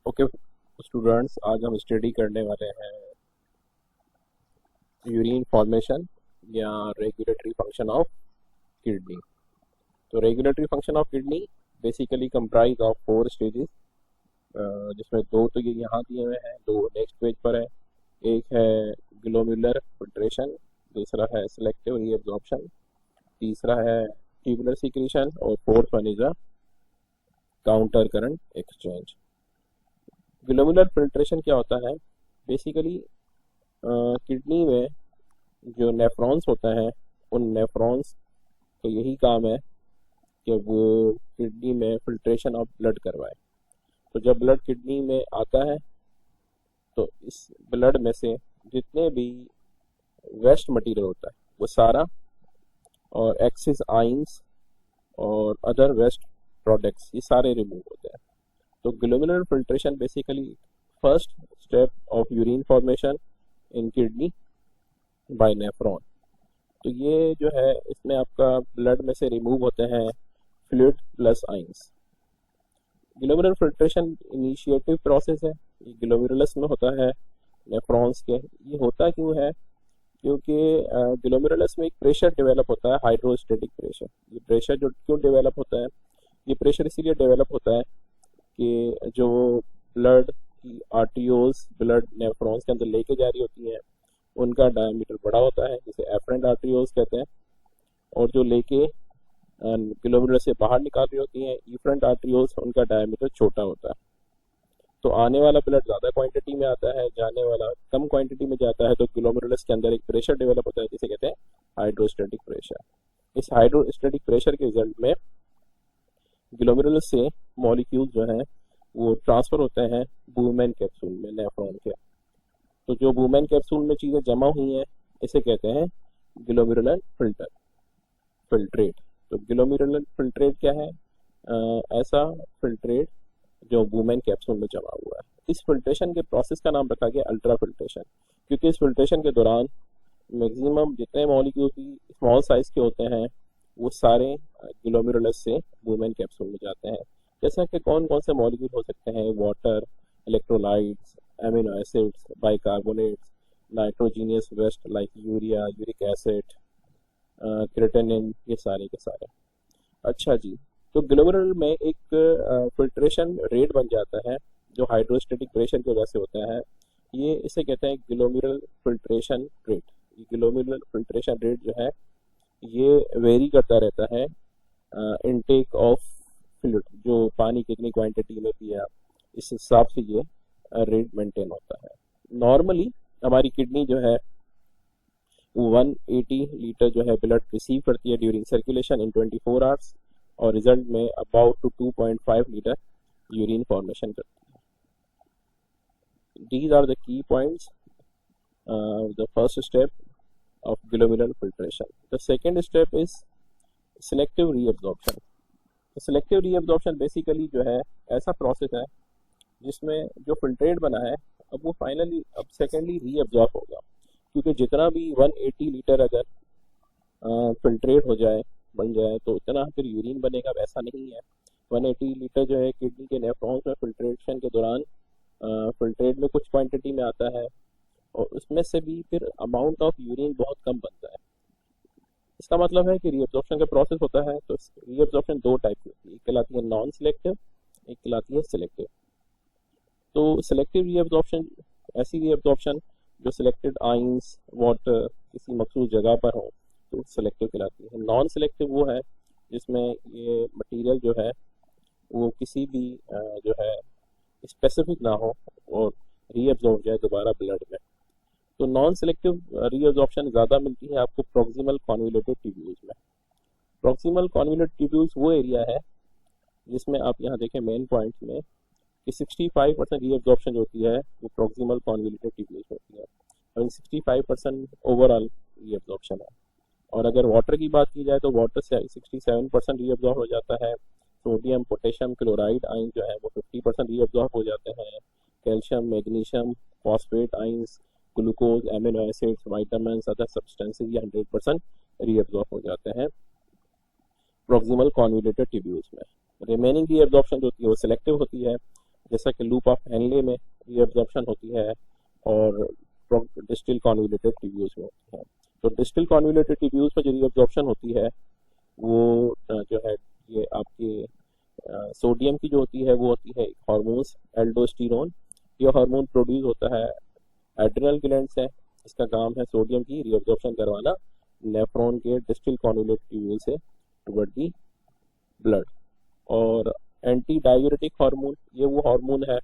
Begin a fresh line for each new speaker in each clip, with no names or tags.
Okay students, आज हम study करने वाले हैं यूरिन फॉर्मेशन या रेगुलेटरी फंक्शन ऑफ किडनी। तो regulatory function of kidney basically comprise of 4 stages, जिसमें 2 तो ये यहाँ दिए हुए हैं, 2 नेक्स्ट पेज पर है। एक है ग्लोमेरुलर फिल्ट्रेशन, दूसरा है सेलेक्टिव रीअब्जॉर्प्शन, तीसरा है ट्यूबुलर सिक्रीशन और fourth one is a counter current exchange. Glomerular filtration क्या होता है? बेसिकली किडनी में जो नेफ्रॉन्स होता है, उन नेफ्रॉन्स का यही काम है कि वो किडनी में फिल्ट्रेशन ऑफ ब्लड करवाए। तो जब ब्लड किडनी में आता है तो इस ब्लड में से जितने भी वेस्ट मटेरियल होता है वो सारा, और एक्सिस आइंस और अदर वेस्ट प्रोडक्ट्स, ये सारे रिमूव होते हैं। तो glomerular filtration basically first step of urine formation in kidney by nephron. तो ये जो है, इसमें आपका ब्लड में से रिमूव होते हैं fluid plus ions. Glomerular filtration initiative process है, ये ग्लोमेरुलस में होता है, नेफ्रॉन्स के। ये होता क्यों है? क्योंकि ग्लोमेरुलस में एक प्रेशर डेवलप होता है, हाइड्रोस्टेटिक प्रेशर। ये प्रेशर जो क्यों डेवलप होता है? ये प्रेशर इसीलिए डेवलप होता है कि जो ब्लड की आर्टरियोल्स ब्लड नेफ्रॉन्स के अंदर लेके जा रही होती हैं, उनका डायमीटर बड़ा होता है, जिसे एफरेंट आर्टरियोल्स कहते हैं। और जो लेके ग्लोमेरुलस से बाहर निकाल रही होती हैं, इफरेंट आर्टरियोल्स, उनका डायमीटर छोटा होता है। तो आने वाला ब्लड ज़्यादा क्वांटिटी में आता है, जाने वाला कम क्वांटिटी में जाता है। तो ग्लोमेरुलस के अंदर एक प्रेशर डेवलप होता है, जिसे कहते हैं हाइड्रोस्टेटिक प्रेशर। इस हाइड्रोस्टेटिक प्रेशर के रिजल्ट में ग्लोमेरुलस से मॉलिक्यूल जो हैं वो ट्रांसफर होते हैं बूमेन कैप्सूल में, नेफ्रॉन के। तो जो बूमेन कैप्सूल में चीज़ें जमा हुई हैं, इसे कहते हैं ग्लोमेरुलर फिल्ट्रेट। तो ग्लोमेरुलर फिल्ट्रेट क्या है? ऐसा फिल्ट्रेट जो बूमेन कैप्सूल में जमा हुआ है। इस फिल्ट्रेशन के प्रोसेस का नाम रखा गया अल्ट्रा फिल्ट्रेशन, क्योंकि इस फिल्ट्रेशन के दौरान मैक्सिमम जितने मॉलिक्यूल भी स्मॉल साइज के होते हैं वो सारे ग्लोमेरुलस से बूमेन कैप्सूल में जाते हैं। जैसा कि कौन कौन से मॉलिक्यूल हो सकते हैं? Water, electrolytes, amino acids, bicarbonates, nitrogenous waste like urea, uric acid, creatinine, ये सारे के सारे। अच्छा जी, तो ग्लोमेरुलर में एक फिल्ट्रेशन रेट बन जाता है जो हाइड्रोस्टेटिक प्रेशर की वजह से होता है। ये इसे कहते हैं glomerular filtration rate. Glomerular filtration rate जो है ये वेरी करता रहता है इनटेक ऑफ फ्लूइड, जो पानी कितनी क्वांटिटी में पिया, इस हिसाब से ये रेट मेंटेन होता है। नॉर्मली हमारी किडनी जो है 180 लीटर जो है ब्लड रिसीव करती है ड्यूरिंग सर्कुलेशन इन 24 आवर्स, और रिजल्ट में about to 2.5 litre urine formation करती है। These are the key points, the first step of glomerular filtration. The second step is selective reabsorption. तो selective reabsorption बेसिकली जो है ऐसा प्रोसेस है जिसमें जो फिल्ट्रेट बना है अब वो फाइनली अब सेकेंडली रीअब्जॉर्ब होगा, क्योंकि जितना भी 180 लीटर अगर फिल्ट्रेट हो जाए, बन जाए, तो उतना फिर यूरिन बनेगा, वैसा नहीं है। 180 लीटर जो है किडनी के नेफ्रॉन्स में फिल्ट्रेशन के दौरान फिल्ट्रेट में कुछ क्वांटिटी में आता है, और उसमें से भी फिर अमाउंट ऑफ यूरिन बहुत कम बनता है। इसका मतलब है कि रीअब्जॉर्प्शन का प्रोसेस होता है। तो रीअब्जॉर्प्शन 2 टाइप की होती है, एक कहलाती है नॉन सिलेक्टिव, एक कहलाती है सिलेक्टिव। तो सिलेक्टिव रीअब्जॉर्प्शन ऐसी रीअब्जॉर्प्शन जो सिलेक्टेड आइंस, वाटर किसी मखसूस जगह पर हो, तो सिलेक्टिव कहलाती है। नॉन सिलेक्टिव वो है जिसमें ये मटीरियल जो है वो किसी भी जो है स्पेसिफिक ना हो और रीअब्जॉर्ब जाए दोबारा ब्लड में। तो नॉन सिलेक्टिव रीअब्जॉर्प्शन ज़्यादा मिलती है आपको प्रॉक्सिमल कॉन्वोल्यूटेड ट्यूब्यूल्स में। प्रॉक्सिमल कॉन्वोल्यूटेड ट्यूब्यूल्स वो एरिया है जिसमें आप यहाँ देखें मेन पॉइंट्स में कि 65% रीअब्जॉर्प्शन जो होती है वो प्रॉक्सिमल कॉन्वोल्यूटेड ट्यूब्यूल्स होती है, और 65% ओवरऑल रीअब्जॉर्प्शन है। और अगर वाटर की बात की जाए तो वाटर से 67% रीअब्जॉर्ब हो जाता है। सोडियम, पोटेशियम, क्लोराइड आइन जो है वो 50% रीअब्जॉर्ब हो जाते हैं। Calcium, magnesium, phosphate ions, glucose, amino acids, vitamin, other substances, ये 100% रीअब्जॉर्ब हो जाते हैं प्रॉक्सिमल कॉन्वोल्यूटेड ट्यूब्यूल्स में। रिमेनिंग रीअब्जॉर्प्शन जो होती है वो सिलेक्टिव होती है, जैसा कि लूप ऑफ हेनले में रीअब्जॉर्प्शन होती है और डिस्टिल कॉन्वोल्यूटेड ट्यूब्यूल्स में होती है। तो डिस्टिल कॉन्वोल्यूटेड ट्यूब्यूल्स में जो रीअब्जॉर्प्शन होती है वो जो है ये आपके सोडियम की जो होती है वो होती है हार्मोन्स एल्डोस्टेरोन। ये हार्मोन प्रोड्यूस होता है एड्रिनल ग्लैंड से। इसका काम है सोडियम की रीअब्जॉर्प्शन करवाना नेफ्रॉन के डिस्टिल कॉन्वोल्यूटेड ट्यूब्यूल से टुवर्ड दी ब्लड। और एंटी डायूरेटिक हार्मोन, ये वो हार्मोन है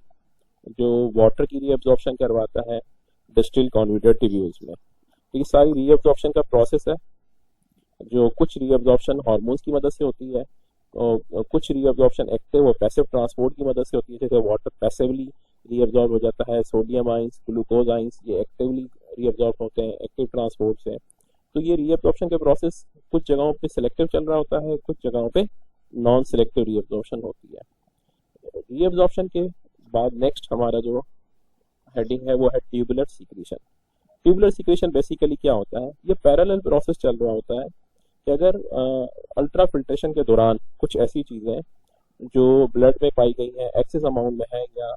जो वाटर की रीअब्जॉर्प्शन करवाता है डिस्टिल कॉन्वोल्यूटेड ट्यूब्यूल्स में। तो ये सारी रीअब्जॉर्प्शन का प्रोसेस है जो कुछ रीअब्जॉर्प्शन हार्मोन्स की मदद से होती है और कुछ रीअब्जॉर्प्शन एक्टिव और पैसिव ट्रांसपोर्ट की मदद से होती है। जैसे वाटर पैसिवली रीअब्जॉर्ब हो जाता है, सोडियम आइंस, ग्लूकोज आइंस ये एक्टिवली रीअब्जॉर्ब होते हैं एक्टिव ट्रांसपोर्ट से। तो ये रीअब्जॉर्प्शन के प्रोसेस कुछ जगहों पे सिलेक्टिव चल रहा होता है, कुछ जगहों पे नॉन सिलेक्टिव रीअब्जॉर्प्शन होती है। रीअब्जॉर्प्शन के बाद नेक्स्ट हमारा जो हेडिंग है वो है tubular secretion. Tubular secretion basically क्या होता है, ये पैरेलल प्रोसेस चल रहा होता है कि अगर अल्ट्रा फिल्ट्रेशन के दौरान कुछ ऐसी चीज़ें जो ब्लड में पाई गई हैं एक्सेस अमाउंट में है या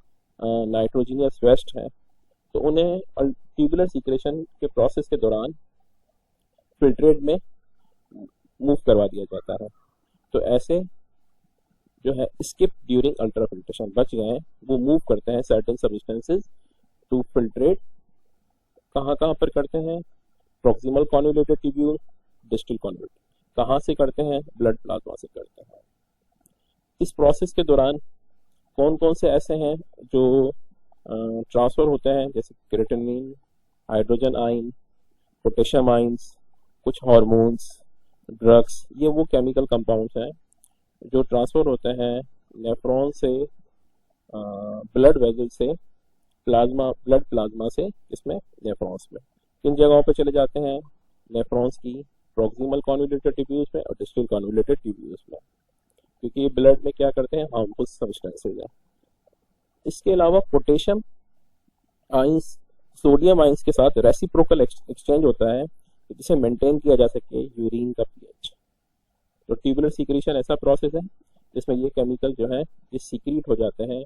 नाइट्रोजीनियस वेस्ट है तो उन्हें ट्यूबुलर सीक्रेशन के प्रोसेस के दौरान फिल्ट्रेट में मूव करवा दिया जाता है। तो ऐसे जो है स्किप ड्यूरिंग अल्ट्रा फिल्ट्रेशन बच गए हैं वो मूव करते हैं सर्टेन सब्सटेंसेस टू फिल्ट्रेट। कहाँ कहाँ पर करते हैं, proximal convoluted tubule, distal convoluted. कहाँ से करते हैं, ब्लड प्लाज्मा से करते हैं। इस प्रोसेस के दौरान कौन कौन से ऐसे हैं जो ट्रांसफर होते हैं, जैसे creatinine, hydrogen ion, potassium ions, कुछ हार्मोन्स, ड्रग्स, ये वो केमिकल कंपाउंड्स हैं जो ट्रांसफर होते हैं नेफ्रॉन से ब्लड वेजल से प्लाज्मा, ब्लड प्लाज्मा से इसमें नेफ्रॉन्स में। किन जगहों पे चले जाते हैं, नेफ्रॉन्स की प्रॉक्सिमल कॉन्वोल्यूटेड ट्यूब्यूल्स में और डिस्टल कॉन्वोल्यूटेड ट्यूब्यूल्स में, क्योंकि ये ब्लड में क्या करते हैं, हार्मफुल सब्सटेंसेज हैं। इसके अलावा पोटेशियम आइंस सोडियम आइंस के साथ रेसिप्रोकल एक्सचेंज होता है जिसे मेंटेन किया जा सके यूरिन का पीएच। तो ट्यूबुलर सीक्रेशन ऐसा प्रोसेस है जिसमें ये केमिकल जो है ये सीक्रेट हो जाते हैं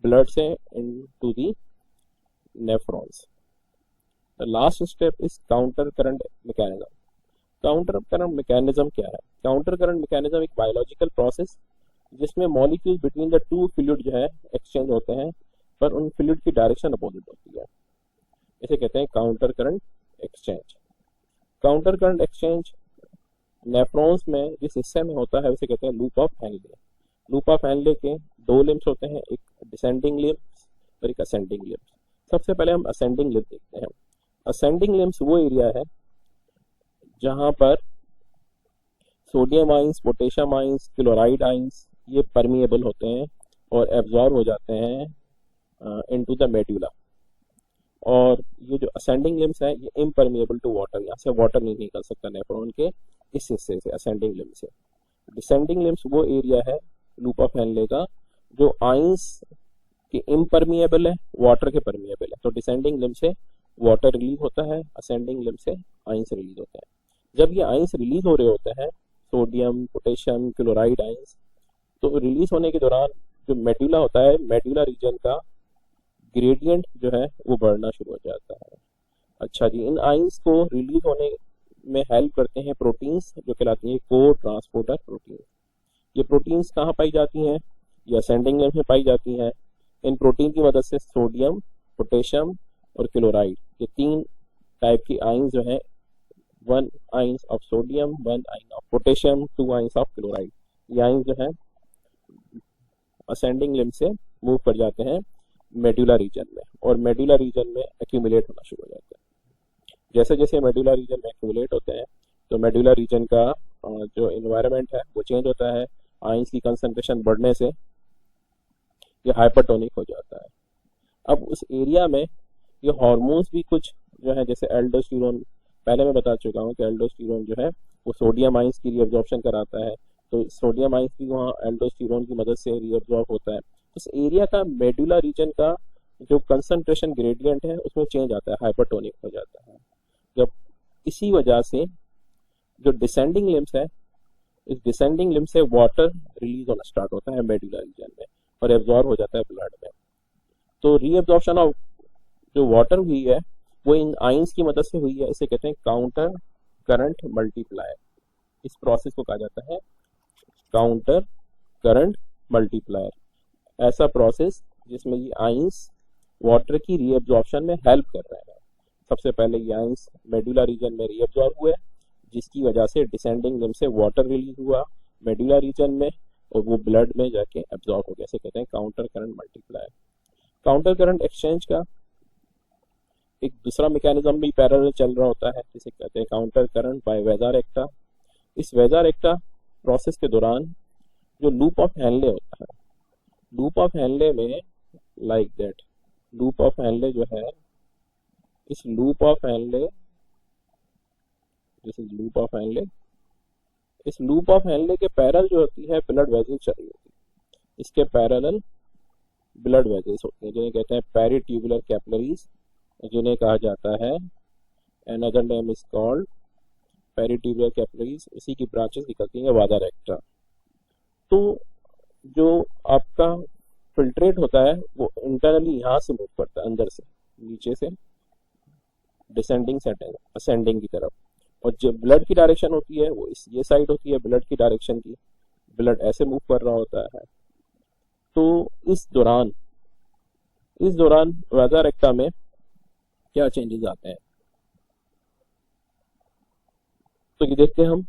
ब्लड से into the nephrons. The last step is counter current mechanism. Counter current mechanism क्या है, काउंटर करंट मैकेनिज्म एक बायोलॉजिकल प्रोसेस जिसमें molecule between the two fluid जो है एक्सचेंज होते हैं पर उन फ्लूइड की डायरेक्शन अपोजिट होती है। इसे कहते हैं counter current exchange. Counter current exchange nephrons में जिस हिस्से में होता है उसे कहते हैं loop of Henle. Loop of Henle के दो लिम्स होते हैं, एक डिसेंडिंग लिम्स और एक असेंडिंग लिम्स। सबसे पहले हम असेंडिंग लिम्स देखते हैं। असेंडिंग लिम्स वो एरिया है जहां पर sodium ions, potassium ions, chloride ions ये परमिएबल होते हैं और एब्जॉर्ब हो जाते हैं इनटू द मेडुला। और ये जो असेंडिंग लिम्स है ये इम्परमिएबल टू वाटर, यहाँ से वाटर नहीं निकल सकता नेफ्रॉन के इस हिस्से से, असेंडिंग लिम्स से। डिसेंडिंग लिम्स वो एरिया है लूप ऑफ हेनले का जो आइंस के इम्परमिएबल है, वाटर के परमिएबल है। तो डिसेंडिंग लिम्स से वाटर रिलीज होता है, असेंडिंग लिम्स से आइंस रिलीज होते हैं। जब ये आइंस रिलीज हो रहे होते हैं, सोडियम, पोटेशियम, क्लोराइड आइंस, तो रिलीज होने के दौरान जो मेडुला होता है, मेडुला रीजन का ग्रेडियंट जो है वो बढ़ना शुरू हो जाता है। अच्छा जी, इन आइंस को रिलीज होने में हेल्प करते हैं प्रोटीन्स जो कहलाती हैं को ट्रांसपोर्टर प्रोटीन। ये प्रोटीन्स कहाँ पाई जाती हैं, ये असेंडिंग लिम्स में पाई जाती हैं। इन प्रोटीन की मदद से सोडियम, पोटेशियम और क्लोराइड ये तीन टाइप की आइंस जो है, 1 आइंस ऑफ सोडियम, 1 आइन of potassium, 2 ions of chloride, ये आइंस जो है असेंडिंग लिम्स से मूव कर जाते हैं मेडुला रीजन में और मेडुला रीजन में एक्यूमुलेट होना शुरू हो जाता है। जैसे जैसे मेडुला रीजन में एक्यूमुलेट होते हैं तो मेडुला रीजन का जो एनवायरनमेंट है वो चेंज होता है। आइंस की कंसंट्रेशन बढ़ने से ये हाइपरटोनिक हो जाता है। अब उस एरिया में ये हार्मोन्स भी कुछ जो है, जैसे एल्डोस्टेरोन, पहले मैं बता चुका हूँ कि एल्डोस्टेरोन जो है वो सोडियम आइंस की रीअब्जॉर्प्शन कराता है, तो सोडियम आइंस भी वहाँ एल्डोस्टेरोन की मदद से रीअब्जॉर्ब होता है। उस एरिया का मेडुला रीजन का जो कंसंट्रेशन ग्रेडियंट है उसमें चेंज आता है, हाइपरटोनिक हो जाता है। जब इसी वजह से जो डिसेंडिंग लिम्स है, इस डिसेंडिंग लिम्स से वाटर रिलीज होना स्टार्ट होता है मेडुला रीजन में और एब्जॉर्ब हो जाता है ब्लड में। तो रीअब्जॉर्प्शन ऑफ जो वाटर हुई है वो इन आइंस की मदद से हुई है, इसे कहते हैं काउंटर करंट मल्टीप्लायर। इस प्रोसेस को कहा जाता है काउंटर करंट मल्टीप्लायर। ऐसा प्रोसेस जिसमें ये आइंस वाटर की रीअब्जॉर्प्शन में हेल्प कर रहे हैं। सबसे पहले ये आइंस मेडुला रीजन में रीअब्जॉर्ब हुए, जिसकी वजह से डिसेंडिंग लिम्ब से वाटर रिलीज हुआ मेडुला रीजन में और वो ब्लड में जाके एब्जॉर्ब हो गया। इसे कहते हैं counter current multiplier. Counter current exchange का एक दूसरा मैकेनिज्म भी पैरेलल चल रहा होता है, जिसे कहते हैं काउंटर करंट बाय वेज़र-एक्टा। इस वेज़र-एक्टा प्रोसेस के दौरान जो लूप ऑफ हेनले होता है, लूप ऑफ हेनले में like that, loop of Henle जो है, इस loop of Henle, this is loop of Henle, इस लूप ऑफ हेनले के पैरेलल जो होती है ब्लड वेजल चली होती है, इसके पैरेलल ब्लड वेजल्स होते हैं जिन्हें कहते हैं पेरिट्यूबुलर कैपिलरीज, जिन्हें कहा जाता है another name is called peritubular capillaries. इसी की ब्रांचेस निकलती हैं वेज़र-एक्टा। तो जो आपका फिल्ट्रेट होता है वो इंटरनली यहाँ से मूव करता है, अंदर से, नीचे से डिसेंडिंग से असेंडिंग की तरफ, और जो ब्लड की डायरेक्शन होती है वो इस ये साइड होती है ब्लड की डायरेक्शन की, ब्लड ऐसे मूव कर रहा होता है। तो इस दौरान वेज़र-एक्टा में क्या चेंजेस आते हैं तो ये देखते हैं हम।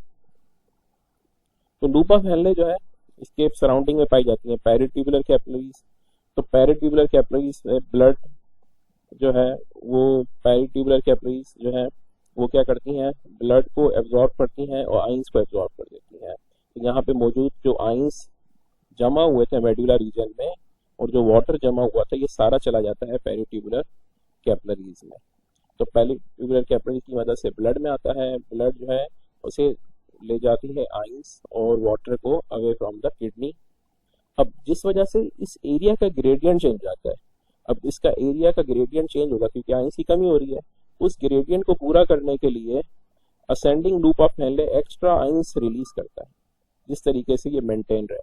तो लूप ऑफ हेनले जो है इसके सराउंडिंग में पाई जाती है पेरिट्यूबुलर कैपिलरीज। तो पेरिट्यूबुलर कैपिलरीज में ब्लड जो है वो पेरिट्यूबुलर कैपिलरीज जो है वो क्या करती हैं, ब्लड को एब्जॉर्ब करती हैं और आइंस को एब्जॉर्ब कर देती हैं। तो यहाँ पे मौजूद जो आइंस जमा हुए थे मेडुला रीजन में और जो वाटर जमा हुआ था ये सारा चला जाता है पेरिट्यूबुलर कैपिलरीज में। तो पेरिट्यूबुलर कैपिलरीज की मदद से ब्लड में आता है, ब्लड जो है उसे ले जाती है आइंस और वाटर को अवे फ्रॉम द किडनी। अब जिस वजह से इस एरिया का ग्रेडियंट चेंज आता है, अब इसका एरिया का ग्रेडियंट चेंज होगा क्योंकि आइंस की कमी हो रही है। उस ग्रेडियंट को पूरा करने के लिए ascending loop of Henle extra ions release करता है, जिस तरीके से ये मेंटेन रहे।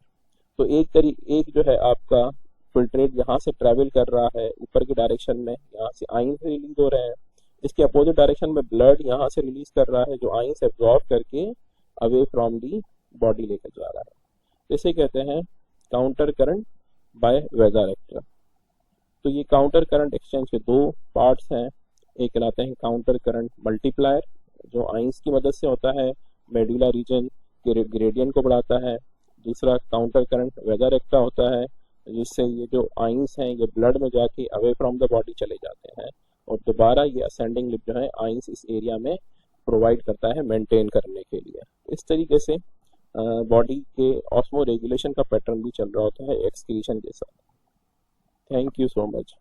तो एक जो है आपका फिल्ट्रेट यहाँ से ट्रेवल कर रहा है ऊपर की डायरेक्शन में, यहाँ से आइंस रिलीज हो रहे हैं, इसके अपोजिट डायरेक्शन में ब्लड यहाँ से रिलीज कर रहा है जो आइंस एब्जॉर्ब करके अवे फ्रॉम दी बॉडी लेकर जा रहा है। इसे कहते हैं काउंटर करंट बाय वेज़र-एक्टा। तो ये काउंटर करंट एक्सचेंज के दो पार्ट्स हैं, एक कहलाते हैं काउंटर करंट मल्टीप्लायर जो आइंस की मदद से होता है, मेडुला रीजन के ग्रेडियंट को बढ़ाता है। दूसरा काउंटर करंट वेज़र-एक्टा होता है जिससे ये जो आइंस हैं ये ब्लड में जाके अवे फ्रॉम द बॉडी चले जाते हैं और दोबारा ये असेंडिंग लिप जो है आइंस इस एरिया में प्रोवाइड करता है मेंटेन करने के लिए। इस तरीके से बॉडी के ऑस्मो रेगुलेशन का पैटर्न भी चल रहा होता है एक्सक्रीशन के साथ। Thank you so much.